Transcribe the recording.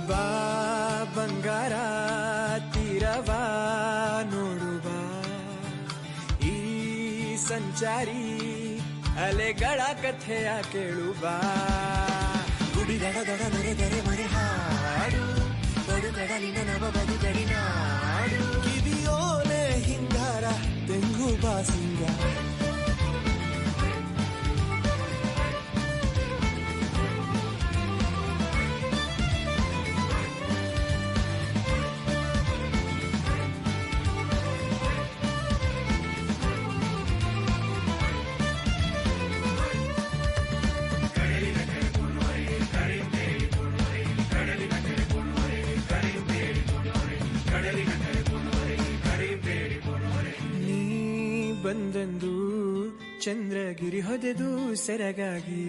ಬಾ ಬಂಗಾರ ತೀರವ ನೋಡುವ ಈ ಸಂಚಾರಿ ಅಲೆಗಳ ಕಥೆಯ ಕೇಳುವ ಗುಡಿ ದಡ ದಡ ನೆರೆದರೆ ಮನೆ ಹಾಡು ಬಡು ಕಡಲಿನ ನವ ಬದುಕಡಿ ನಾಡು ಕಿವಿಯೋಲೆ ಹಿಂಗಾರ ತೆಂಗು ಬಾಸಿಂಗಾರ ಬಂದೆಂದು ಚಂದ್ರಗಿರಿ ಹೊದೆದು ಸೆರಗಾಗಿ